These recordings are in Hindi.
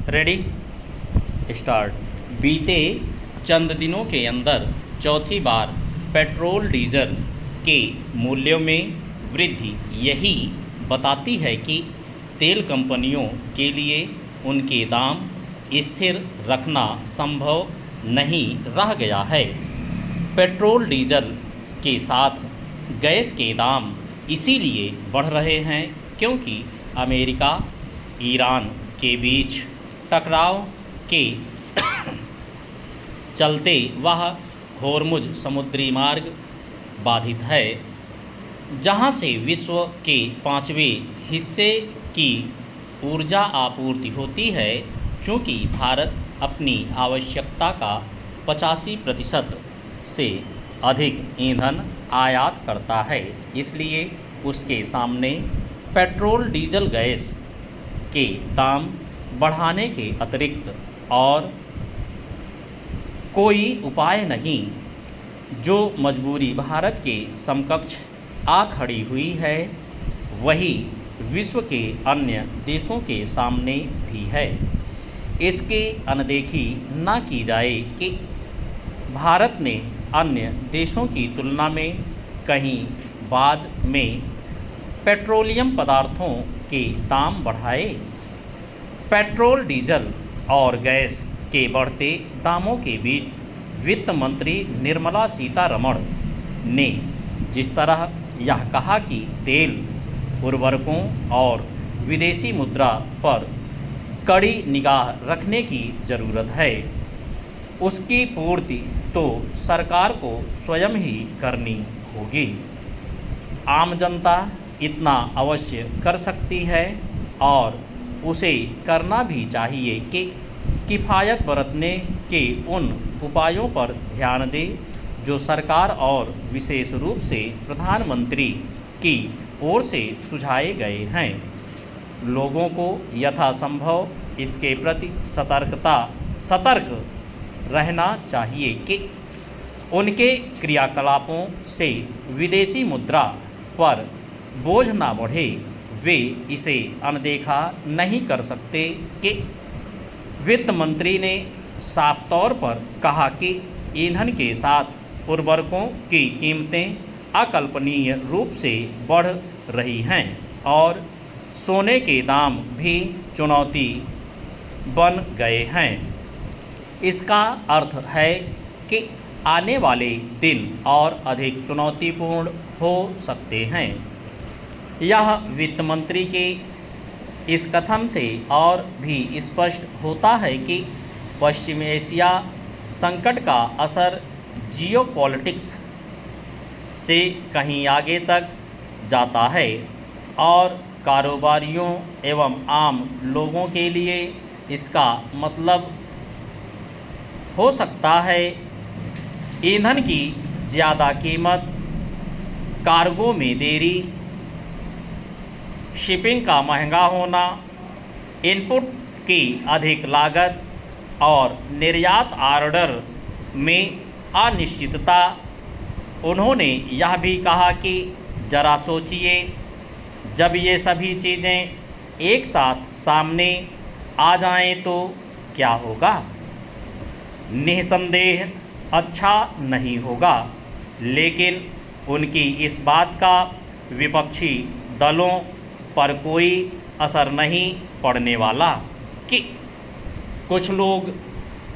Ready start. बीते चंद दिनों के अंदर चौथी बार पेट्रोल डीजल के मूल्यों में वृद्धि यही बताती है कि तेल कंपनियों के लिए उनके दाम स्थिर रखना संभव नहीं रह गया है। पेट्रोल डीजल के साथ गैस के दाम इसीलिए बढ़ रहे हैं क्योंकि अमेरिका ईरान के बीच टकराव के चलते वह होर्मुज समुद्री मार्ग बाधित है, जहां से विश्व के 5वें हिस्से की ऊर्जा आपूर्ति होती है। चूँकि भारत अपनी आवश्यकता का 85% से अधिक ईंधन आयात करता है, इसलिए उसके सामने पेट्रोल डीजल गैस के दाम बढ़ाने के अतिरिक्त और कोई उपाय नहीं। जो मजबूरी भारत के समकक्ष आ खड़ी हुई है वही विश्व के अन्य देशों के सामने भी है। इसकी अनदेखी न की जाए कि भारत ने अन्य देशों की तुलना में कहीं बाद में पेट्रोलियम पदार्थों के दाम बढ़ाए। पेट्रोल डीजल और गैस के बढ़ते दामों के बीच वित्त मंत्री निर्मला सीतारमण ने जिस तरह यह कहा कि तेल उर्वरकों और विदेशी मुद्रा पर कड़ी निगाह रखने की ज़रूरत है, उसकी पूर्ति तो सरकार को स्वयं ही करनी होगी। आम जनता इतना अवश्य कर सकती है और उसे करना भी चाहिए कि किफ़ायत बरतने के उन उपायों पर ध्यान दे जो सरकार और विशेष रूप से प्रधानमंत्री की ओर से सुझाए गए हैं। लोगों को यथासंभव इसके प्रति सतर्क रहना चाहिए कि उनके क्रियाकलापों से विदेशी मुद्रा पर बोझ ना बढ़े। वे इसे अनदेखा नहीं कर सकते कि वित्त मंत्री ने साफ तौर पर कहा कि ईंधन के साथ उर्वरकों की कीमतें अकल्पनीय रूप से बढ़ रही हैं और सोने के दाम भी चुनौती बन गए हैं। इसका अर्थ है कि आने वाले दिन और अधिक चुनौतीपूर्ण हो सकते हैं। यह वित्त मंत्री के इस कथन से और भी स्पष्ट होता है कि पश्चिम एशिया संकट का असर जियोपॉलिटिक्स से कहीं आगे तक जाता है और कारोबारियों एवं आम लोगों के लिए इसका मतलब हो सकता है ईंधन की ज़्यादा कीमत, कार्गो में देरी, शिपिंग का महंगा होना, इनपुट की अधिक लागत और निर्यात ऑर्डर में अनिश्चितता। उन्होंने यह भी कहा कि जरा सोचिए, जब ये सभी चीज़ें एक साथ सामने आ जाएं तो क्या होगा। निस्संदेह अच्छा नहीं होगा, लेकिन उनकी इस बात का विपक्षी दलों पर कोई असर नहीं पड़ने वाला कि कुछ लोग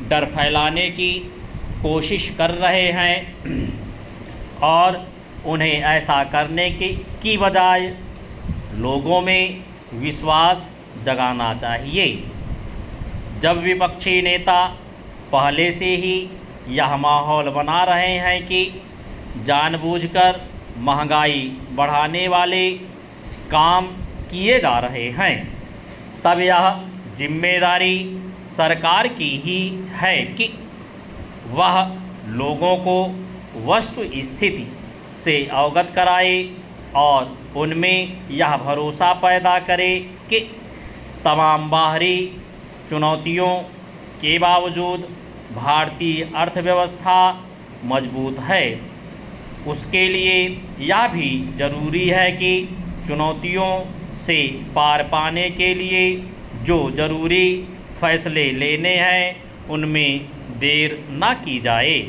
डर फैलाने की कोशिश कर रहे हैं और उन्हें ऐसा करने की बजाय लोगों में विश्वास जगाना चाहिए। जब विपक्षी नेता पहले से ही यह माहौल बना रहे हैं कि जानबूझकर महंगाई बढ़ाने वाले काम किए जा रहे हैं, तब यह जिम्मेदारी सरकार की ही है कि वह लोगों को वस्तु स्थिति से अवगत कराए और उनमें यह भरोसा पैदा करे कि तमाम बाहरी चुनौतियों के बावजूद भारतीय अर्थव्यवस्था मजबूत है। उसके लिए यह भी ज़रूरी है कि चुनौतियों से पार पाने के लिए जो ज़रूरी फैसले लेने हैं उनमें देर ना की जाए।